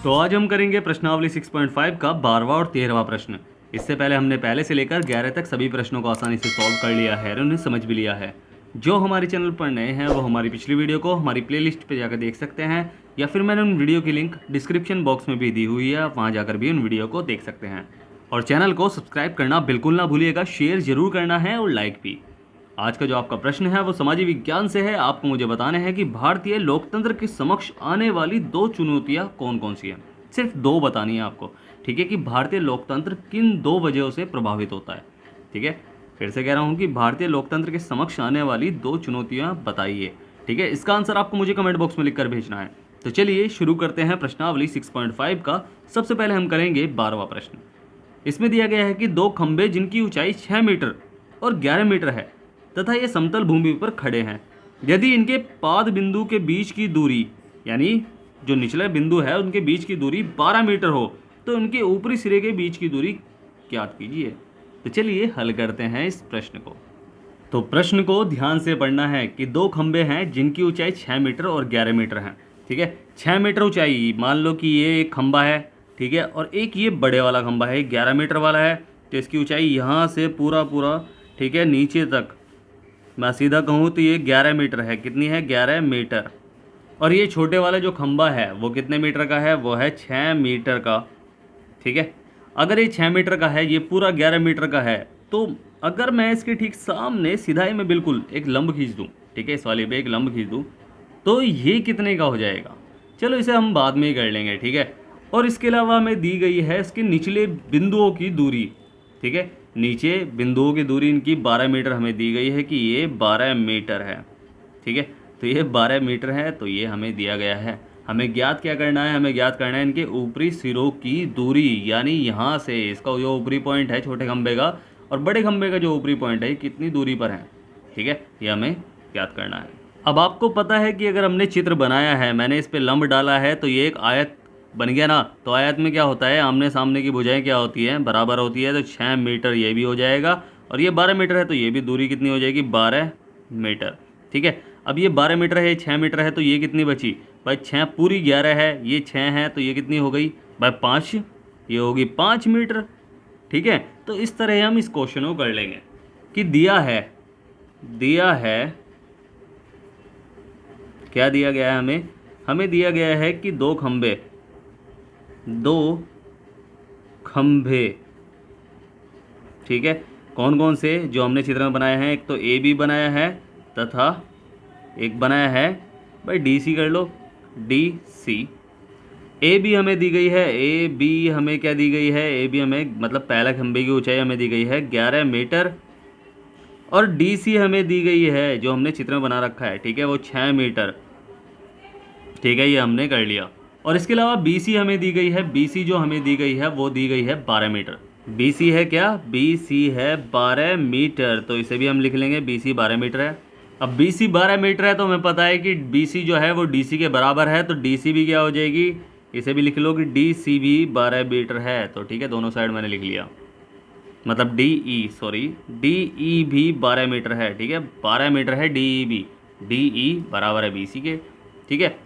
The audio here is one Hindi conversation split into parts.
तो आज हम करेंगे प्रश्नावली 6.5 का 12वां और 13वां प्रश्न। इससे पहले हमने पहले से लेकर 11 तक सभी प्रश्नों को आसानी से सॉल्व कर लिया है और उन्हें समझ भी लिया है। जो हमारे चैनल पर नए हैं वो हमारी पिछली वीडियो को हमारी प्लेलिस्ट पे जाकर देख सकते हैं, या फिर मैंने उन वीडियो की लिंक डिस्क्रिप्शन बॉक्स में भी दी हुई है, वहाँ जाकर भी उन वीडियो को देख सकते हैं। और चैनल को सब्सक्राइब करना बिल्कुल ना भूलिएगा, शेयर जरूर करना है और लाइक भी। आज का जो आपका प्रश्न है वो समाजी विज्ञान से है। आपको मुझे बताना है कि भारतीय लोकतंत्र के समक्ष आने वाली 2 चुनौतियां कौन कौन सी हैं। सिर्फ 2 बतानी है आपको, ठीक है, कि भारतीय लोकतंत्र किन 2 वजहों से प्रभावित होता है। ठीक है, फिर से कह रहा हूँ कि भारतीय लोकतंत्र के समक्ष आने वाली 2 चुनौतियां बताइए। ठीक है, इसका आंसर आपको मुझे कमेंट बॉक्स में लिखकर भेजना है। तो चलिए शुरू करते हैं प्रश्नावली 6.5 का। सबसे पहले हम करेंगे 12वां प्रश्न। इसमें दिया गया है कि 2 खंभे जिनकी ऊंचाई 6 मीटर और 11 मीटर है तथा ये समतल भूमि पर खड़े हैं, यदि इनके पाद बिंदु के बीच की दूरी, यानी जो निचला बिंदु है उनके बीच की दूरी 12 मीटर हो तो उनके ऊपरी सिरे के बीच की दूरी ज्ञात कीजिए। तो चलिए हल करते हैं इस प्रश्न को। तो प्रश्न को ध्यान से पढ़ना है कि 2 खंभे हैं जिनकी ऊंचाई 6 मीटर और 11 मीटर है। ठीक है, 6 मीटर ऊंचाई, मान लो कि ये एक खंभा है, ठीक है, और एक ये बड़े वाला खंभा है 11 मीटर वाला है। तो इसकी ऊंचाई यहाँ से पूरा पूरा, ठीक है, नीचे तक मैं सीधा कहूँ तो ये 11 मीटर है। कितनी है? 11 मीटर। और ये छोटे वाला जो खंभा है वो कितने मीटर का है? वो है 6 मीटर का। ठीक है, अगर ये 6 मीटर का है, ये पूरा 11 मीटर का है, तो अगर मैं इसके ठीक सामने सिधाई में बिल्कुल एक लंब खींच दूँ, ठीक है, इस वाले पे एक लंब खींच दूँ, तो ये कितने का हो जाएगा? चलो इसे हम बाद में ही कर लेंगे। ठीक है, और इसके अलावा हमें दी गई है इसके निचले बिंदुओं की दूरी। ठीक है, नीचे बिंदुओं की दूरी इनकी 12 मीटर हमें दी गई है कि ये 12 मीटर है। ठीक है, तो ये 12 मीटर है, तो ये हमें दिया गया है। हमें ज्ञात क्या करना है? हमें ज्ञात करना है इनके ऊपरी सिरों की दूरी, यानी यहाँ से इसका जो ऊपरी पॉइंट है छोटे खंभे का और बड़े खंभे का जो ऊपरी पॉइंट है, ये कितनी दूरी पर है। ठीक है, ये हमें ज्ञात करना है। अब आपको पता है कि अगर हमने चित्र बनाया है, मैंने इस पर लंब डाला है, तो ये एक आयत बन गया ना। तो आयत में क्या होता है? आमने सामने की भुजाएं क्या होती हैं? बराबर होती है। तो 6 मीटर ये भी हो जाएगा, और ये 12 मीटर है, तो ये भी दूरी कितनी हो जाएगी? 12 मीटर। ठीक है, अब ये 12 मीटर है, 6 मीटर है, तो ये कितनी बची भाई? 6 पूरी 11 है, ये 6 है, तो ये कितनी हो गई भाई? 5, ये होगी 5 मीटर। ठीक है, तो इस तरह हम इस क्वेश्चन को कर लेंगे कि दिया है क्या दिया गया है? हमें दिया गया है कि 2 खंभे, ठीक है, कौन कौन से जो हमने चित्र में बनाए हैं? एक तो ए बी बनाया है, तथा एक बनाया है भाई डी सी, कर लो डी सी। ए बी हमें दी गई है, ए बी हमें क्या दी गई है? ए बी हमें मतलब पहला खंभे की ऊंचाई हमें दी गई है 11 मीटर, और डी सी हमें दी गई है जो हमने चित्र में बना रखा है, ठीक है, वो 6 मीटर। ठीक है, ये हमने कर लिया। और इसके अलावा बी सी हमें दी गई है, बी सी जो हमें दी गई है वो दी गई है 12 मीटर। बी सी है क्या? बी सी है 12 मीटर, तो इसे भी हम लिख लेंगे, बी सी 12 मीटर है। अब बी सी 12 मीटर है, तो हमें पता है कि बी सी जो है वो डी सी के बराबर है, तो डी सी भी क्या हो जाएगी? इसे भी लिख लो कि डी सी भी 12 मीटर है। तो ठीक है, दोनों साइड मैंने लिख लिया, मतलब डी ई भी 12 मीटर है। ठीक है, 12 मीटर है डी ई बराबर है बी सी के। ठीक है,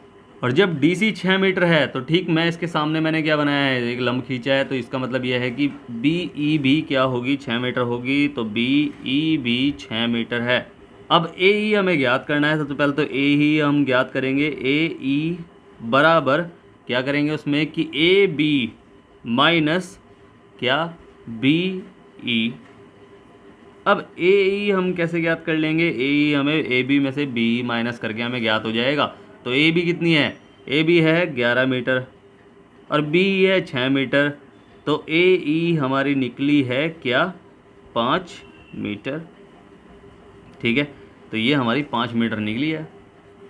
और जब डी सी 6 मीटर है, तो ठीक मैं इसके सामने मैंने क्या बनाया है? एक लंब खींचा है, तो इसका मतलब यह है कि बी ई भी क्या होगी? 6 मीटर होगी, तो बी ई भी 6 मीटर है। अब ए ई हमें ज्ञात करना है। सबसे पहले तो ए ही हम ज्ञात करेंगे। ए ई बराबर क्या करेंगे उसमें कि ए बी माइनस क्या? B E. अब ए ई हम कैसे ज्ञात कर लेंगे? ए ई हमें ए बी में से बी माइनस करके हमें ज्ञात हो जाएगा। तो ए बी कितनी है? ए बी है 11 मीटर और बी है 6 मीटर, तो ए ई हमारी निकली है क्या? 5 मीटर। ठीक है, तो ये हमारी 5 मीटर निकली है।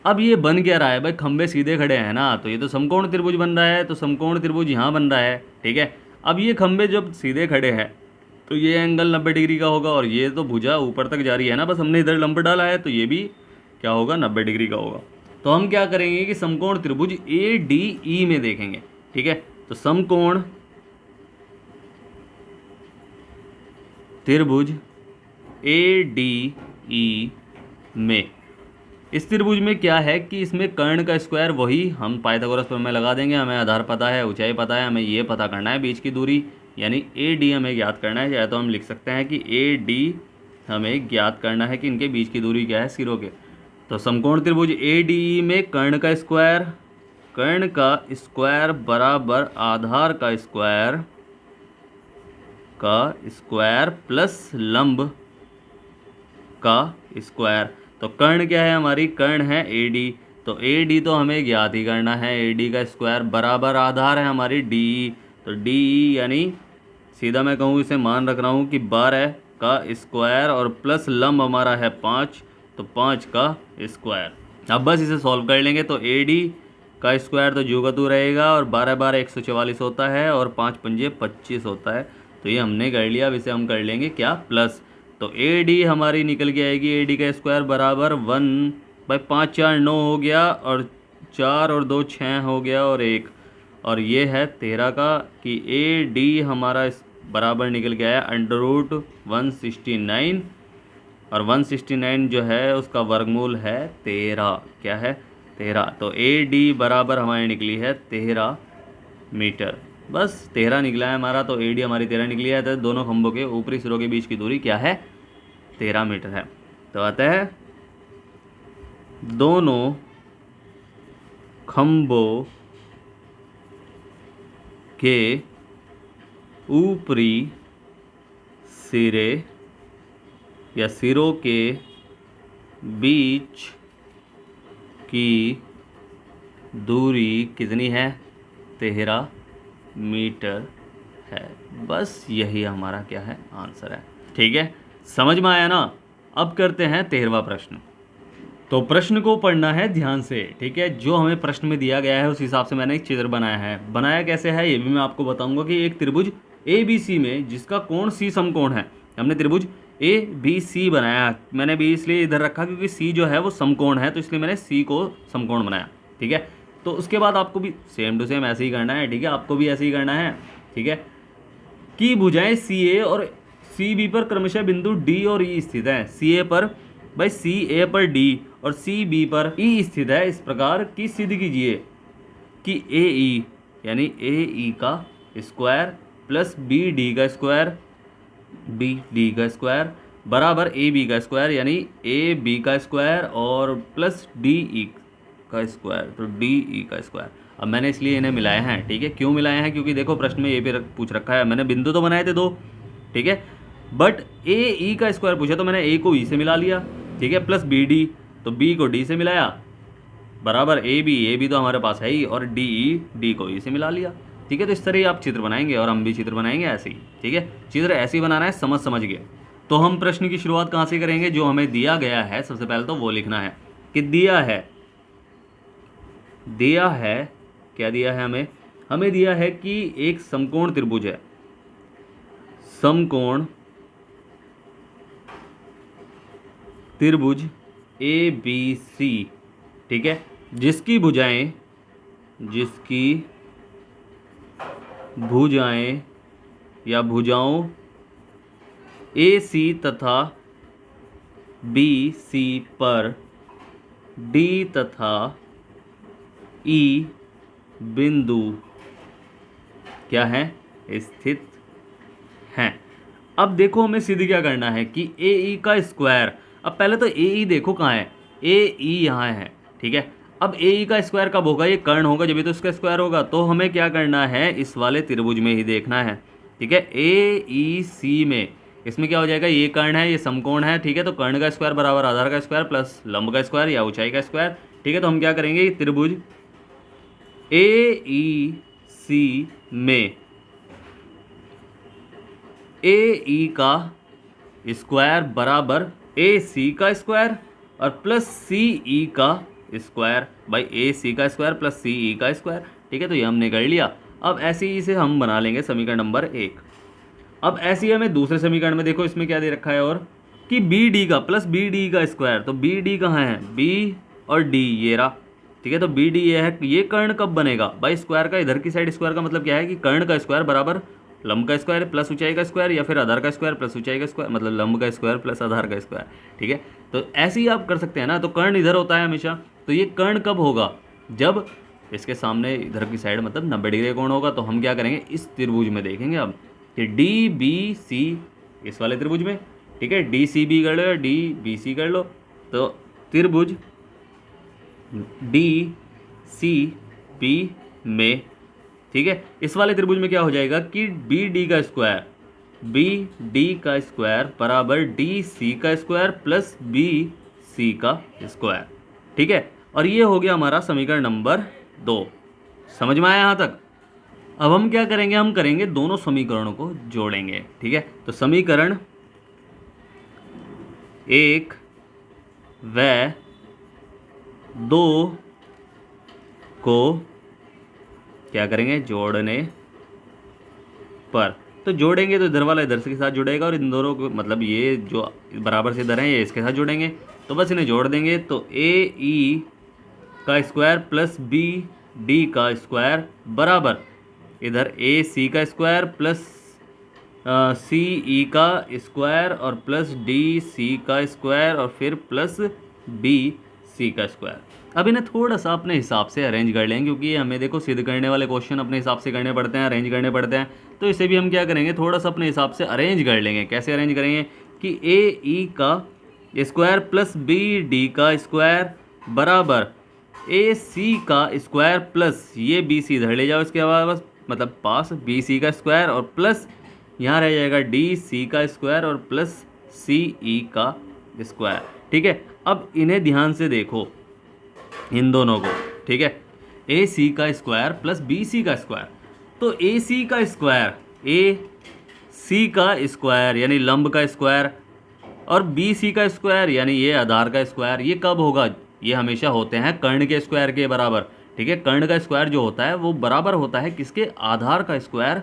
अब ये बन क्या रहा है भाई? खंभे सीधे खड़े हैं ना, तो ये तो समकोण त्रिभुज बन रहा है, तो समकोण त्रिभुज यहाँ बन रहा है। ठीक है, अब ये खंभे जब सीधे खड़े हैं तो ये एंगल 90 डिग्री का होगा, और ये तो भुजा ऊपर तक जा रही है ना, बस हमने इधर लंब डाला है, तो ये भी क्या होगा? 90 डिग्री का होगा। तो हम क्या करेंगे कि समकोण त्रिभुज ए डी ई में देखेंगे। ठीक है, तो समकोण त्रिभुज ए डी ई में इस त्रिभुज में क्या है कि इसमें कर्ण का स्क्वायर वही हम पाइथागोरस प्रमेय लगा देंगे। हमें आधार पता है, ऊंचाई पता है, हमें ये पता करना है बीच की दूरी यानी ए डी हमें ज्ञात करना है। या तो हम लिख सकते हैं कि ए डी हमें ज्ञात करना है कि इनके बीच की दूरी क्या है सिरों के। तो समकोण त्रिभुज ए डी में कर्ण का स्क्वायर बराबर आधार का स्क्वायर प्लस लंब का स्क्वायर। तो कर्ण क्या है हमारी, कर्ण है ए डी, तो ए डी तो हमें ज्ञात ही करना है। ए डी का स्क्वायर बराबर आधार है हमारी डी ई, तो डी ई यानी सीधा मैं कहूँ इसे मान रख रहा हूँ कि 12 का स्क्वायर और प्लस लंब हमारा है 5, तो 5 का स्क्वायर। अब बस इसे सॉल्व कर लेंगे तो ए डी का स्क्वायर तो जो का तू रहेगा और 12 12 144 होता है और 5 पंजे 25 होता है। तो ये हमने कर लिया। अब इसे हम कर लेंगे क्या, प्लस। तो ए डी हमारी निकल के आएगी, ए डी का स्क्वायर बराबर 1/5 4 9 हो गया और 4 और 2 6 हो गया और 1, और ये है 13 का कि ए डी हमारा बराबर निकल के आया √169 और 169 जो है उसका वर्गमूल है 13। क्या है, 13। तो ए डी बराबर हमारी निकली है 13 मीटर। बस 13 निकला है हमारा, तो ए डी हमारी 13 निकली है। तो दोनों खंभों के ऊपरी सिरों के बीच की दूरी क्या है, 13 मीटर है। तो आता है दोनों खंभों के ऊपरी सिरे या सिरों के बीच की दूरी कितनी है, 13 मीटर है। बस यही हमारा क्या है, आंसर है। ठीक है, समझ में आया ना। अब करते हैं 13वां प्रश्न। तो प्रश्न को पढ़ना है ध्यान से, ठीक है। जो हमें प्रश्न में दिया गया है उस हिसाब से मैंने एक चित्र बनाया है। बनाया कैसे है ये भी मैं आपको बताऊंगा कि एक त्रिभुज ए बी सी में जिसका कोण सी समकोण है, हमने त्रिभुज ए बी सी बनाया। मैंने भी इसलिए इधर रखा क्योंकि सी जो है वो समकोण है, तो इसलिए मैंने सी को समकोण बनाया। ठीक है, तो उसके बाद आपको भी सेम टू सेम ऐसे ही करना है। ठीक है, आपको भी ऐसे ही करना है। ठीक है, कि भुजाएं सी ए और सी बी पर क्रमशः बिंदु डी और ई स्थित है। सी ए पर भाई सी ए पर डी और सी बी पर ई स्थित है। इस प्रकार की सिद्ध कीजिए कि ए ई यानी ए ई का स्क्वायर प्लस बी डी का स्क्वायर बराबर ए बी का स्क्वायर यानी ए बी का स्क्वायर और प्लस डी ई का स्क्वायर, तो डी ई का स्क्वायर। अब मैंने इसलिए इन्हें मिलाया है। ठीक है, क्यों मिलाए हैं, क्योंकि देखो प्रश्न में ये भी पूछ रखा है। मैंने बिंदु तो बनाए थे 2, ठीक है, बट ए ई का स्क्वायर पूछा तो मैंने ए को ई से मिला लिया। ठीक है, प्लस बी डी, तो बी को डी से मिलाया बराबर ए बी तो हमारे पास है ही, और डी ई डी को ई से मिला लिया। ठीक है, तो इस तरह ही आप चित्र बनाएंगे और हम भी चित्र बनाएंगे ऐसे ही। ठीक है, चित्र ऐसे ही बनाना है, समझ गए। तो हम प्रश्न की शुरुआत कहाँ से करेंगे, जो हमें दिया गया है सबसे पहले तो वो लिखना है कि दिया है क्या दिया है हमें दिया है कि एक समकोण त्रिभुज है, समकोण त्रिभुज ए बी सी। ठीक है, जिसकी भुजाएं या भुजाओं ए सी तथा बी सी पर डी तथा ई बिंदु क्या है, स्थित हैं। अब देखो हमें सिद्ध क्या करना है कि ए ई का स्क्वायर। अब पहले तो ए ई देखो कहाँ है, ए ई यहाँ है। ठीक है, अब ए ई का स्क्वायर कब होगा, ये कर्ण होगा जब तो इसका स्क्वायर होगा। तो हमें क्या करना है, इस वाले त्रिभुज में ही देखना है। ठीक है, ए ई सी में इसमें क्या हो जाएगा, ये कर्ण है, ये समकोण है। ठीक है, तो कर्ण का स्क्वायर बराबर आधार का स्क्वायर प्लस लंब का स्क्वायर या ऊंचाई का स्क्वायर। ठीक है, तो हम क्या करेंगे, त्रिभुज ए ई सी में ए ई का स्क्वायर बराबर ए सी का स्क्वायर और प्लस सी ई का स्क्वायर, भाई ए सी का स्क्वायर प्लस सी ई का स्क्वायर। ठीक है, तो ये हमने कर लिया। अब ऐसे ही इसे हम बना लेंगे समीकरण नंबर 1। अब ऐसे ही हमें दूसरे समीकरण में देखो इसमें क्या दे रखा है, और कि बी डी का प्लस बी डी का स्क्वायर। तो बी डी कहाँ है, बी और डी ये रहा। ठीक है, तो बी डी ये है, ये कर्ण कब बनेगा भाई, स्क्वायर का इधर की साइड स्क्वायर का मतलब क्या है कि कर्ण का स्क्वायर बराबर लंब का स्क्वायर प्लस ऊंचाई का स्क्वायर या फिर आधार का स्क्वायर प्लस ऊंचाई का स्क्वायर, मतलब लंब का स्क्वायर प्लस आधार का स्क्वायर। ठीक है, तो ऐसे ही आप कर सकते हैं ना। तो कर्ण इधर होता है हमेशा, तो ये कर्ण कब होगा, जब इसके सामने इधर की साइड मतलब 90 डिग्री कोण होगा। तो हम क्या करेंगे, इस त्रिभुज में देखेंगे अब कि डी बी सी, इस वाले त्रिभुज में, ठीक है, डी सी बी कर लो या डी बी सी कर लो। तो त्रिभुज डी सी बी में, ठीक है, इस वाले त्रिभुज में क्या हो जाएगा कि बी डी का स्क्वायर, बी डी का स्क्वायर बराबर डी सी का स्क्वायर प्लस बी सी का स्क्वायर, ठीक है। और ये हो गया हमारा समीकरण नंबर 2। समझ में आया यहाँ तक। अब हम क्या करेंगे, हम करेंगे दोनों समीकरणों को जोड़ेंगे, ठीक है। तो समीकरण 1 व 2 को क्या करेंगे, जोड़ने पर, तो जोड़ेंगे तो इधर वाला इधर के साथ जुड़ेगा और इन दोनों को मतलब ये जो बराबर से इधर हैं ये इसके साथ जुड़ेंगे। तो बस इन्हें जोड़ देंगे। तो ए ई का स्क्वायर प्लस बी डी का स्क्वायर बराबर इधर ए सी का स्क्वायर प्लस सी ई का स्क्वायर और प्लस डी सी का स्क्वायर और फिर प्लस बी सी का स्क्वायर। अब इन्हें थोड़ा सा अपने हिसाब से अरेंज कर लेंगे, क्योंकि ये हमें देखो सिद्ध करने वाले क्वेश्चन अपने हिसाब से करने पड़ते हैं, अरेंज करने पड़ते हैं। तो इसे भी हम क्या करेंगे, थोड़ा सा अपने हिसाब से अरेंज कर लेंगे। कैसे अरेंज करेंगे कि ए ई का स्क्वायर प्लस बी डी का स्क्वायर बराबर ए सी का स्क्वायर प्लस ये बी सी इधर ले जाओ इसके बाद बस मतलब पास बी सी का स्क्वायर और प्लस यहाँ रह जाएगा डी सी का स्क्वायर और प्लस सी ई का स्क्वायर, ठीक है। अब इन्हें ध्यान से देखो इन दोनों को, ठीक है, ए सी का स्क्वायर प्लस बी सी का स्क्वायर। तो ए सी का स्क्वायर, ए सी का स्क्वायर यानी लंब का स्क्वायर और बी सी का स्क्वायर यानी ये आधार का स्क्वायर, ये कब होगा, ये हमेशा होते हैं कर्ण के स्क्वायर के बराबर, ठीक है। कर्ण का स्क्वायर जो होता है वो बराबर होता है किसके, आधार का स्क्वायर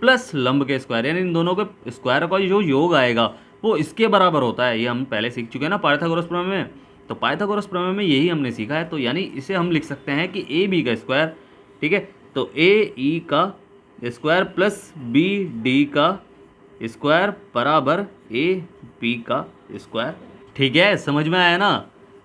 प्लस लंब के स्क्वायर, यानी इन दोनों के स्क्वायर का जो योग आएगा वो इसके बराबर होता है। ये हम पहले सीख चुके हैं ना पाइथागोरस प्रमेय में। तो पाइथागोरस प्रमेय में यही हमने सीखा है। तो यानी इसे हम लिख सकते हैं कि ए बी का स्क्वायर, ठीक है, तो ए ई का स्क्वायर प्लस बी डी का स्क्वायर बराबर ए बी का स्क्वायर, ठीक है। समझ में आया ना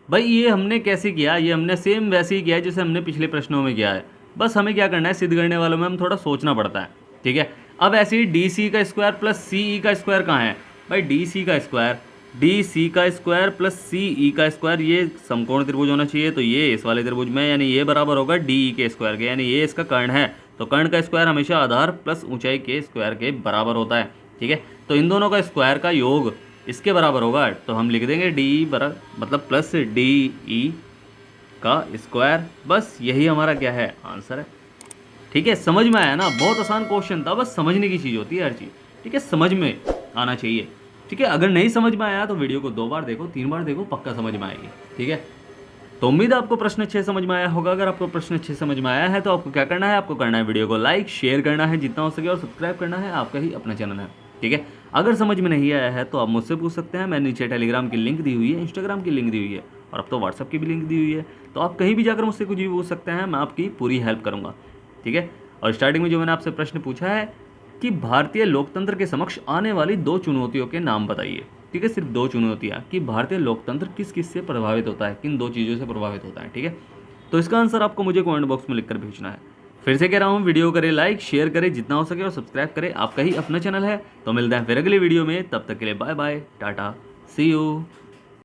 भाई। ये हमने कैसे किया, ये हमने सेम वैसे ही किया है जैसे हमने पिछले प्रश्नों में किया है। बस हमें क्या करना है, सिद्ध करने वालों में हम थोड़ा सोचना पड़ता है, ठीक है। अब ऐसे ही डी सी का स्क्वायर प्लस सी ई का स्क्वायर कहाँ है भाई, डी सी का स्क्वायर, डी सी का स्क्वायर प्लस सी ई का स्क्वायर, ये समकोण त्रिभुज होना चाहिए। तो ये इस वाले त्रिभुज में यानी ये बराबर होगा डी ई के स्क्वायर के, यानी ये इसका कर्ण है। तो कर्ण का स्क्वायर हमेशा आधार प्लस ऊंचाई के स्क्वायर के बराबर होता है, ठीक है। तो इन दोनों का स्क्वायर का योग इसके बराबर होगा। तो हम लिख देंगे डी बराबर मतलब प्लस डी ई का स्क्वायर। बस यही हमारा क्या है, आंसर है, ठीक है। समझ में आया ना, बहुत आसान क्वेश्चन था, बस समझने की चीज़ होती है हर चीज़, ठीक है, समझ में आना चाहिए, ठीक है। अगर नहीं समझ में आया तो वीडियो को 2 बार देखो, 3 बार देखो, पक्का समझ में आएगी, ठीक है। तो उम्मीद है आपको प्रश्न अच्छे समझ में आया होगा। अगर आपको प्रश्न अच्छे समझ में आया है तो आपको क्या करना है, आपको करना है वीडियो को लाइक शेयर करना है जितना हो सके और सब्सक्राइब करना है, आपका ही अपना चैनल है, ठीक है। अगर समझ में नहीं आया है तो आप मुझसे पूछ सकते हैं। मैंने नीचे टेलीग्राम की लिंक दी हुई है, इंस्टाग्राम की लिंक दी हुई है और अब तो व्हाट्सअप की भी लिंक दी हुई है। तो आप कहीं भी जाकर मुझसे कुछ भी पूछ सकते हैं, मैं आपकी पूरी हेल्प करूँगा, ठीक है। और स्टार्टिंग में जो मैंने आपसे प्रश्न पूछा है कि भारतीय लोकतंत्र के समक्ष आने वाली 2 चुनौतियों के नाम बताइए, ठीक है। सिर्फ 2 चुनौतियाँ कि भारतीय लोकतंत्र किस किस से प्रभावित होता है, किन 2 चीज़ों से प्रभावित होता है, ठीक है। तो इसका आंसर आपको मुझे कमेंट बॉक्स में लिखकर भेजना है। फिर से कह रहा हूँ, वीडियो करें लाइक शेयर करें जितना हो सके और सब्सक्राइब करें, आपका ही अपना चैनल है। तो मिलते हैं फिर अगली वीडियो में, तब तक के लिए bye bye, tata, see you.